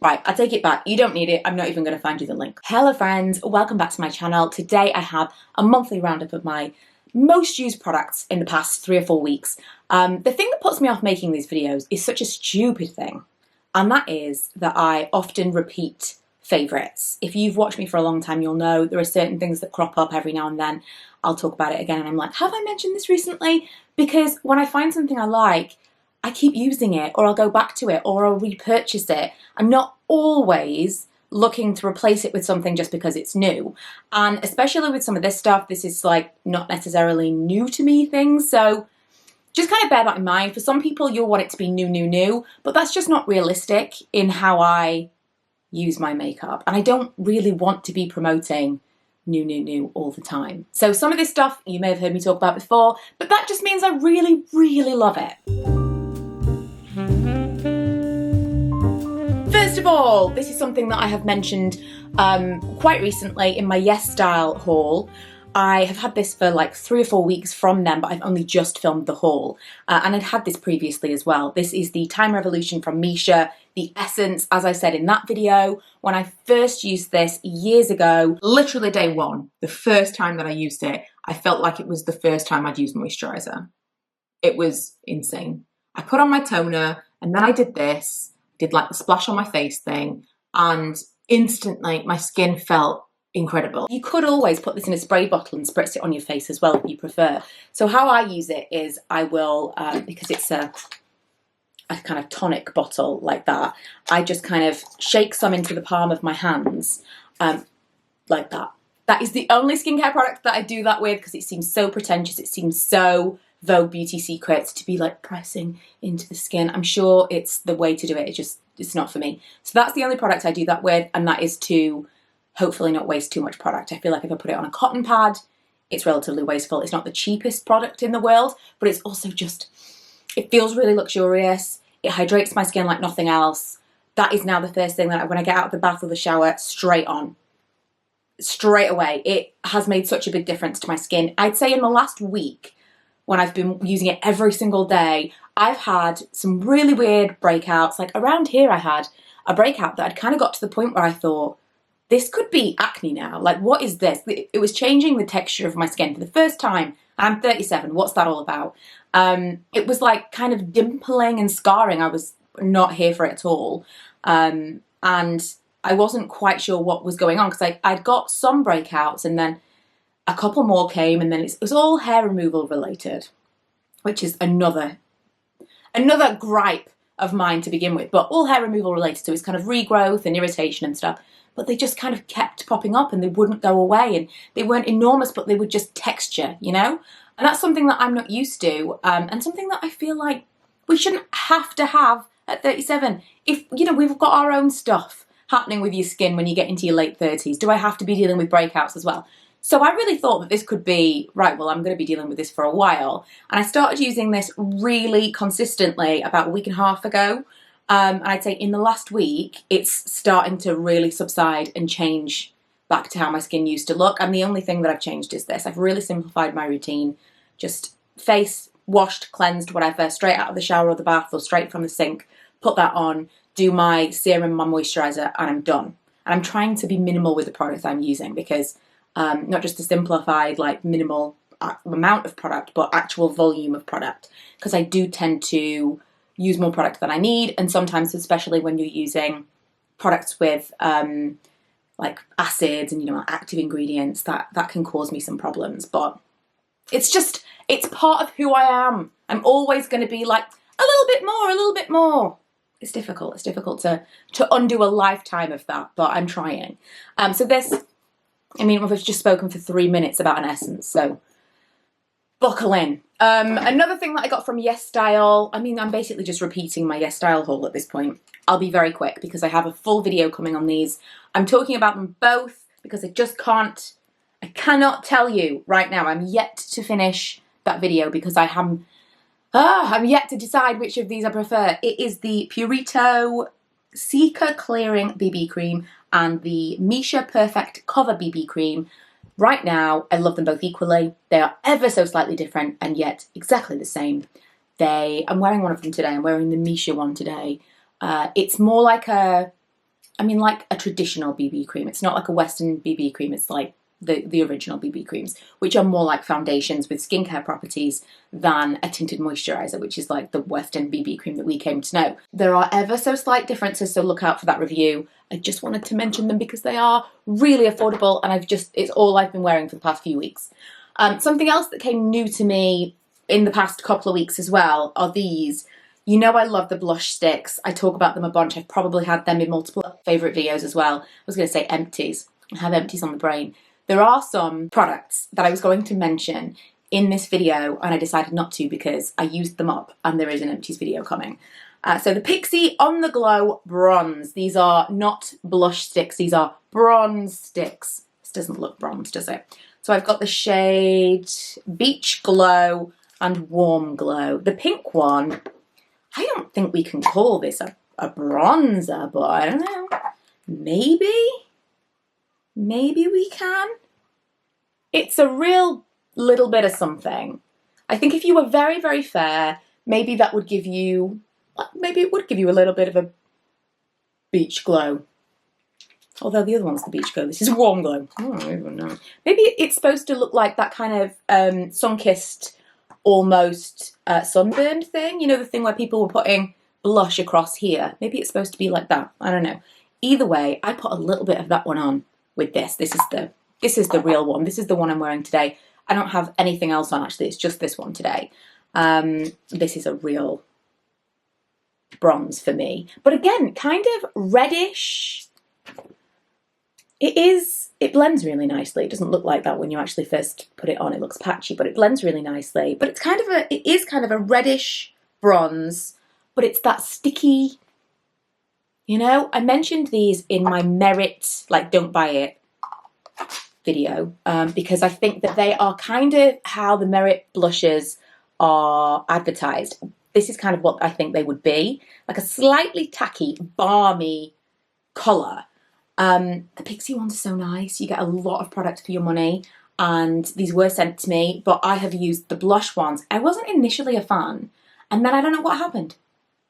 Right, I take it back. You don't need it. I'm not even going to find you the link. Hello friends, welcome back to my channel. Today I have a monthly roundup of my most used products in the past 3 or 4 weeks. The thing that puts me off making these videos is such a stupid thing, and that is that I often repeat favourites. If you've watched me for a long time, you'll know there are certain things that crop up every now and then. I'll talk about it again and I'm like, have I mentioned this recently? Because when I find something I like, I keep using it, or I'll go back to it, or I'll repurchase it. I'm not always looking to replace it with something just because it's new. And especially with some of this stuff, this is like not necessarily new to me things. So just kind of bear that in mind. For some people, you'll want it to be new, but that's just not realistic in how I use my makeup. And I don't really want to be promoting new all the time. So some of this stuff you may have heard me talk about before, but that just means I really, really love it. First of all, this is something that I have mentioned quite recently in my Yes Style haul. I have had this for like 3 or 4 weeks from them, but I've only just filmed the haul. And I'd had this previously as well. This is the Time Revolution from Missha, the Essence, as I said in that video. When I first used this years ago, literally day one, the first time that I used it, I felt like it was the first time I'd used moisturiser. It was insane. I put on my toner and then I did this. Did like the splash on my face thing, and instantly my skin felt incredible. You could always put this in a spray bottle and spritz it on your face as well if you prefer. So how I use it is I will, because it's a kind of tonic bottle like that, I just kind of shake some into the palm of my hands like that. That is the only skincare product that I do that with because it seems so pretentious, it seems so Vogue Beauty Secrets to be like pressing into the skin. I'm sure it's the way to do it, it's not for me. So that's the only product I do that with, and that is to hopefully not waste too much product. I feel like if I put it on a cotton pad, it's relatively wasteful. It's not the cheapest product in the world, but it's also just, it feels really luxurious. It hydrates my skin like nothing else. That is now the first thing that when I get out of the bath or the shower, straight on. Straight away. It has made such a big difference to my skin. I'd say in the last week, when I've been using it every single day, I've had some really weird breakouts. Like around here I had a breakout that I'd kind of got to the point where I thought, this could be acne now. Like, what is this? It was changing the texture of my skin for the first time. I'm 37, what's that all about? It was like kind of dimpling and scarring. I was not here for it at all. And I wasn't quite sure what was going on because I'd got some breakouts and then a couple more came, and then it was all hair removal related, which is another gripe of mine to begin with, but all hair removal related, so it's kind of regrowth and irritation and stuff, but they just kind of kept popping up and they wouldn't go away, and they weren't enormous, but they would just texture, you know? And that's something that I'm not used to, and something that I feel like we shouldn't have to have at 37. If, you know, we've got our own stuff happening with your skin when you get into your late 30s, do I have to be dealing with breakouts as well? So I really thought that this could be, right, well, I'm going to be dealing with this for a while. And I started using this really consistently about a week and a half ago. And I'd say in the last week, it's starting to really subside and change back to how my skin used to look. And the only thing that I've changed is this. I've really simplified my routine. Just face, washed, cleansed, whatever, straight out of the shower or the bath or straight from the sink. Put that on, do my serum, my moisturiser, and I'm done. And I'm trying to be minimal with the products I'm using because not just a simplified, like minimal amount of product, but actual volume of product. Because I do tend to use more product than I need, and sometimes, especially when you're using products with like acids and, you know, active ingredients, that can cause me some problems. But it's part of who I am. I'm always going to be like a little bit more. It's difficult. It's difficult to undo a lifetime of that, but I'm trying. So this, I mean, we've just spoken for 3 minutes about an essence, so buckle in. Another thing that I got from Yes Style, I mean, I'm basically just repeating my Yes Style haul at this point. I'll be very quick because I have a full video coming on these. I'm talking about them both because I cannot tell you right now. I'm yet to finish that video because I'm yet to decide which of these I prefer. It is the Purito Cica Clearing BB Cream and the Missha Perfect Cover BB Cream. Right now, I love them both equally. They are ever so slightly different and yet exactly the same. I'm wearing one of them today. I'm wearing the Missha one today. It's more like a I mean like a traditional BB cream. It's not like a Western BB cream. It's like the original BB creams, which are more like foundations with skincare properties than a tinted moisturiser, which is like the Western BB cream that we came to know. There are ever so slight differences, so look out for that review. I just wanted to mention them because they are really affordable, and it's all I've been wearing for the past few weeks. Something else that came new to me in the past couple of weeks as well are these. You know I love the blush sticks. I talk about them a bunch. I've probably had them in multiple favourite videos as well. I was going to say empties. I have empties on the brain. There are some products that I was going to mention in this video and I decided not to because I used them up and there is an empties video coming. So the Pixi On The Glow Bronze. These are not blush sticks, these are bronze sticks. This doesn't look bronze, does it? So I've got the shade Beach Glow and Warm Glow. The pink one, I don't think we can call this a bronzer, but I don't know. Maybe we can. It's a real little bit of something. I think if you were very, very fair, maybe that would give you, maybe it would give you a little bit of a beach glow. Although the other one's the beach glow, this is warm glow. Oh, I don't even know. Maybe it's supposed to look like that kind of sun-kissed, almost sunburned thing. You know, the thing where people were putting blush across here. Maybe it's supposed to be like that. I don't know. Either way, I put a little bit of that one on with this. This is the real one. This is the one I'm wearing today. I don't have anything else on actually. It's just this one today. This is a real bronze for me. But again, kind of reddish. It blends really nicely. It doesn't look like that when you actually first put it on. It looks patchy, but it blends really nicely. But it is kind of a reddish bronze, but it's that sticky. You know, I mentioned these in my Merit, like don't buy it video, because I think that they are kind of how the Merit blushes are advertised. This is kind of what I think they would be, like a slightly tacky, balmy colour. The Pixi ones are so nice. You get a lot of product for your money, and these were sent to me, but I have used the blush ones. I wasn't initially a fan, and then I don't know what happened.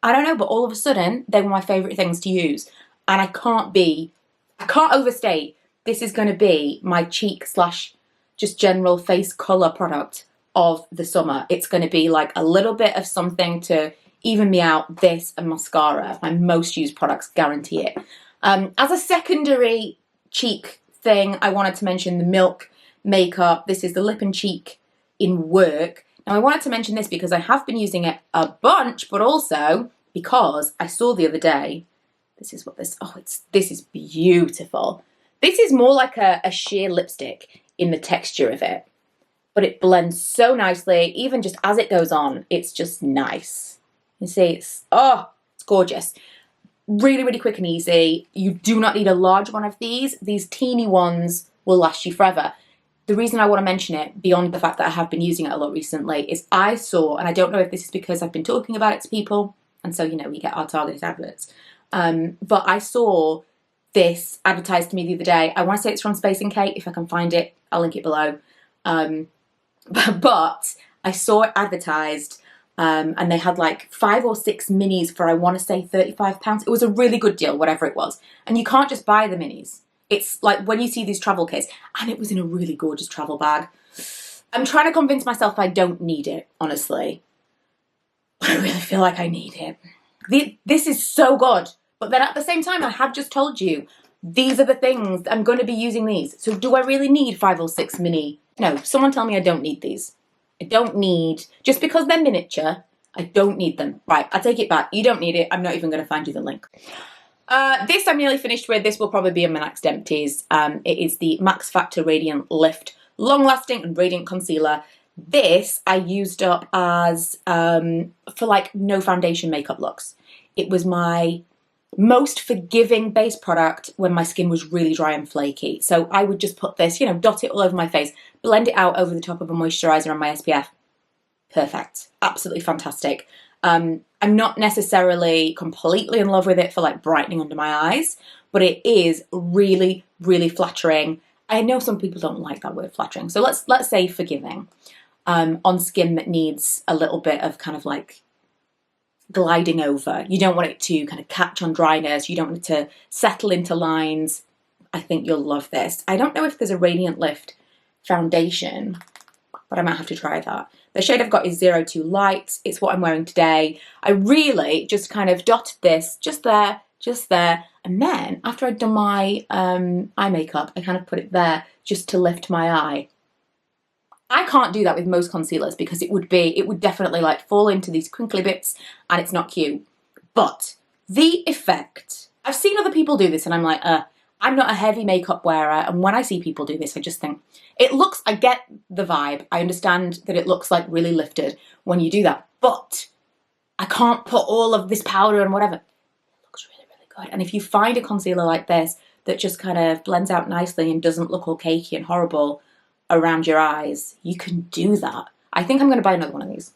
I don't know, but all of a sudden, they were my favourite things to use. And I can't overstate, this is going to be my cheek / just general face colour product of the summer. It's going to be like a little bit of something to even me out. This and mascara, my most used products, guarantee it. As a secondary cheek thing, I wanted to mention the Milk makeup. This is the Lip and Cheek in Work. Now I wanted to mention this because I have been using it a bunch, but also because I saw the other day, this is beautiful. This is more like a sheer lipstick in the texture of it, but it blends so nicely. Even just as it goes on, it's just nice. You see, it's gorgeous. Really, really quick and easy. You do not need a large one of these. These teeny ones will last you forever. The reason I want to mention it, beyond the fact that I have been using it a lot recently, is I saw, and I don't know if this is because I've been talking about it to people, and so, you know, we get our targeted adverts, but I saw this advertised to me the other day. I want to say it's from Space and Kate. If I can find it, I'll link it below. But I saw it advertised, and they had like 5 or 6 minis for, I want to say, £35. It was a really good deal, whatever it was. And you can't just buy the minis. It's like when you see these travel kits, and it was in a really gorgeous travel bag. I'm trying to convince myself I don't need it, honestly. But I really feel like I need it. This is so good. But then at the same time, I have just told you, these are the things, I'm going to be using these. So do I really need 5 or 6 mini? No, someone tell me I don't need these. I don't need, just because they're miniature, I don't need them. Right, I take it back. You don't need it. I'm not even going to find you the link. This I'm nearly finished with. This will probably be in my next empties. It is the Max Factor Radiant Lift Long Lasting and Radiant Concealer. This I used up as for like no foundation makeup looks. It was my most forgiving base product when my skin was really dry and flaky. So I would just put this, you know, dot it all over my face, blend it out over the top of a moisturiser on my SPF. Perfect. Absolutely fantastic. I'm not necessarily completely in love with it for like brightening under my eyes, but it is really, really flattering. I know some people don't like that word flattering, so let's say forgiving on skin that needs a little bit of kind of like gliding over. You don't want it to kind of catch on dryness. You don't want it to settle into lines. I think you'll love this. I don't know if there's a Radiant Lift foundation, but I might have to try that. The shade I've got is 02 Light. It's what I'm wearing today. I really just kind of dotted this just there, and then after I'd done my eye makeup, I kind of put it there just to lift my eye. I can't do that with most concealers because it would definitely like fall into these crinkly bits and it's not cute. But the effect, I've seen other people do this and I'm like, I'm not a heavy makeup wearer, and when I see people do this, I just think, I get the vibe. I understand that it looks like really lifted when you do that, but I can't put all of this powder and whatever. It looks really, really good. And if you find a concealer like this that just kind of blends out nicely and doesn't look all cakey and horrible around your eyes, you can do that. I think I'm going to buy another one of these.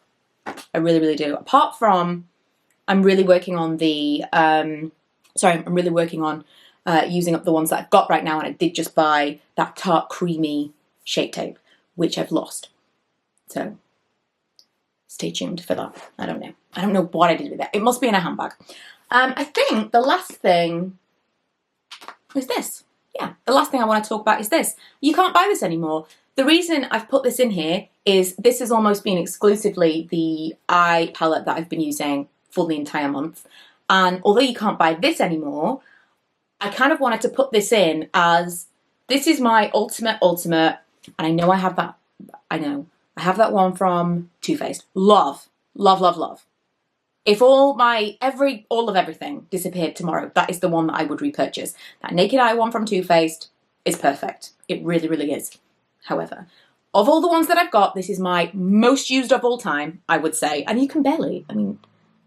I really, really do. Apart from, I'm really working on using up the ones that I've got right now, and I did just buy that Tarte Creamy Shape Tape, which I've lost. So stay tuned for that. I don't know. I don't know what I did with it. It must be in a handbag. I think the last thing is this. Yeah, the last thing I want to talk about is this. You can't buy this anymore. The reason I've put this in here is this has almost been exclusively the eye palette that I've been using for the entire month. And although you can't buy this anymore, I kind of wanted to put this in as, this is my ultimate, and I know I have that, I have that one from Too Faced. Love, love, love, love. If all of everything disappeared tomorrow, that is the one that I would repurchase. That Naked Eye one from Too Faced is perfect. It really, really is. However, of all the ones that I've got, this is my most used of all time, I would say. And you can barely,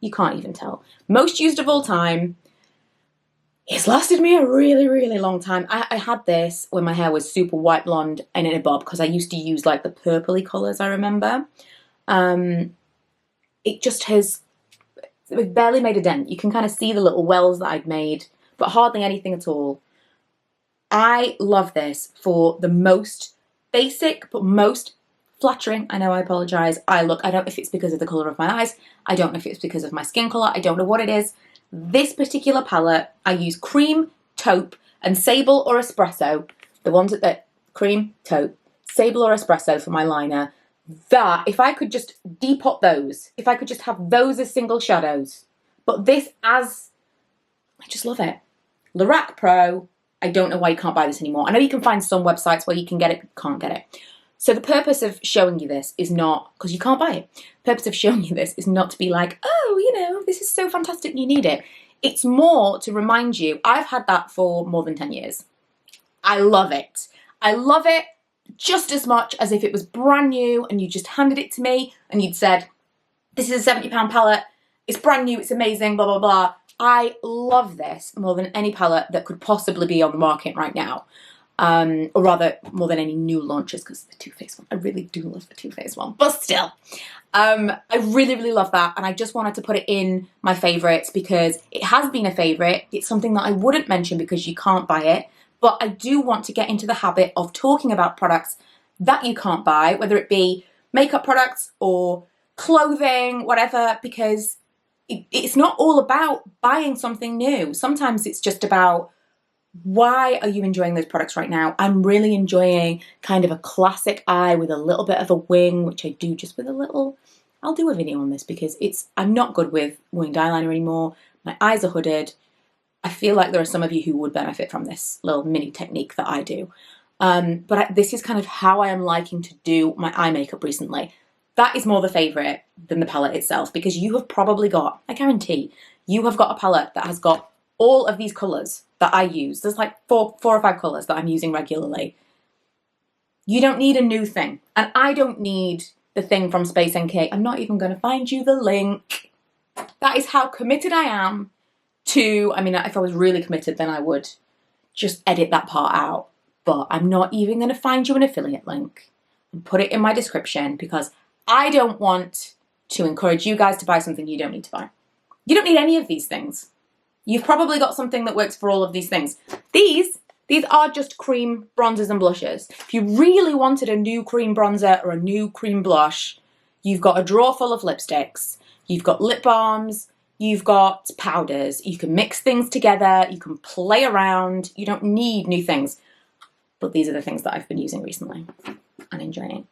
you can't even tell. Most used of all time. It's lasted me a really, really long time. I had this when my hair was super white blonde and in a bob, because I used to use like the purpley colours, I remember. It just has, it barely made a dent. You can kind of see the little wells that I'd made, but hardly anything at all. I love this for the most basic, but most flattering, I know, I apologise, eye look. I don't know if it's because of the colour of my eyes. I don't know if it's because of my skin colour. I don't know what it is. This particular palette, I use Cream, Taupe, and Sable or Espresso. The ones that Cream, Taupe, Sable or Espresso for my liner. That, if I could just depot those, if I could just have those as single shadows, but this as, I just love it. Lorac Pro, I don't know why you can't buy this anymore. I know you can find some websites where you can get it, but can't get it. So the purpose of showing you this is not, because you can't buy it, the purpose of showing you this is not to be like, oh, this is so fantastic, you need it. It's more to remind you, I've had that for more than 10 years. I love it. I love it just as much as if it was brand new and you just handed it to me and you'd said, this is a £70 palette, it's brand new, it's amazing, blah, blah, blah. I love this more than any palette that could possibly be on the market right now. Or rather, more than any new launches, because the Too Faced one, I really do love the Too Faced one, but still. I really, really love that, and I just wanted to put it in my favourites because it has been a favourite. It's something that I wouldn't mention because you can't buy it, but I do want to get into the habit of talking about products that you can't buy, whether it be makeup products or clothing, whatever, because it's not all about buying something new. Sometimes it's just about, why are you enjoying those products right now? I'm really enjoying kind of a classic eye with a little bit of a wing, which I do just with a little, I'll do a video on this because I'm not good with winged eyeliner anymore. My eyes are hooded. I feel like there are some of you who would benefit from this little mini technique that I do. But this is kind of how I am liking to do my eye makeup recently. That is more the favourite than the palette itself, because you have probably got, I guarantee, you have got a palette that has got all of these colours that I use. There's like four or five colours that I'm using regularly. You don't need a new thing. And I don't need the thing from Space NK. I'm not even going to find you the link. That is how committed I am to, if I was really committed, then I would just edit that part out. But I'm not even going to find you an affiliate link and put it in my description because I don't want to encourage you guys to buy something you don't need to buy. You don't need any of these things. You've probably got something that works for all of these things. These are just cream bronzers and blushes. If you really wanted a new cream bronzer or a new cream blush, you've got a drawer full of lipsticks. You've got lip balms. You've got powders. You can mix things together. You can play around. You don't need new things. But these are the things that I've been using recently and enjoying.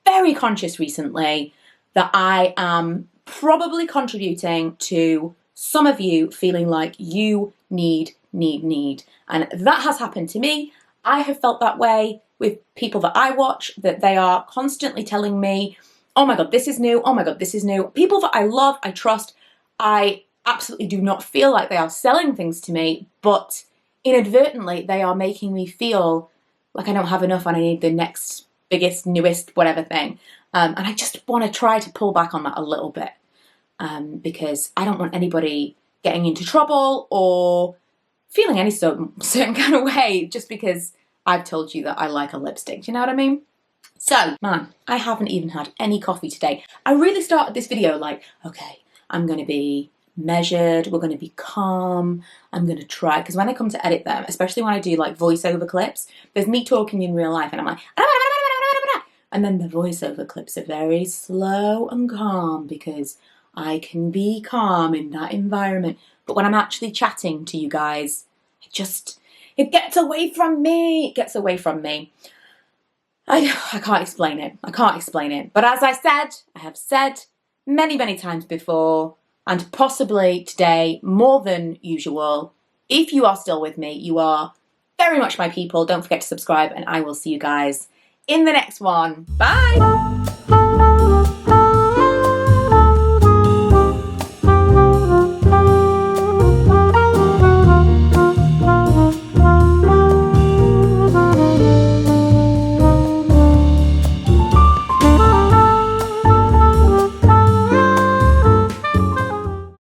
Very conscious recently that I am probably contributing to some of you feeling like you need. And that has happened to me. I have felt that way with people that I watch, that they are constantly telling me, oh my God, this is new. Oh my God, this is new. People that I love, I trust, I absolutely do not feel like they are selling things to me, but inadvertently they are making me feel like I don't have enough and I need the next biggest, newest, whatever thing. And I just want to try to pull back on that a little bit because I don't want anybody getting into trouble or feeling any certain kind of way just because I've told you that I like a lipstick. Do you know what I mean? So, man, I haven't even had any coffee today. I really started this video like, okay, I'm going to be measured, we're going to be calm, I'm going to try, because when I come to edit them, especially when I do like voiceover clips, there's me talking in real life and I'm like, and then the voiceover clips are very slow and calm because I can be calm in that environment. But when I'm actually chatting to you guys, it gets away from me. It gets away from me. I can't explain it. I can't explain it. But as I have said many, many times before, and possibly today more than usual, if you are still with me, you are very much my people. Don't forget to subscribe and I will see you guys in the next one. Bye!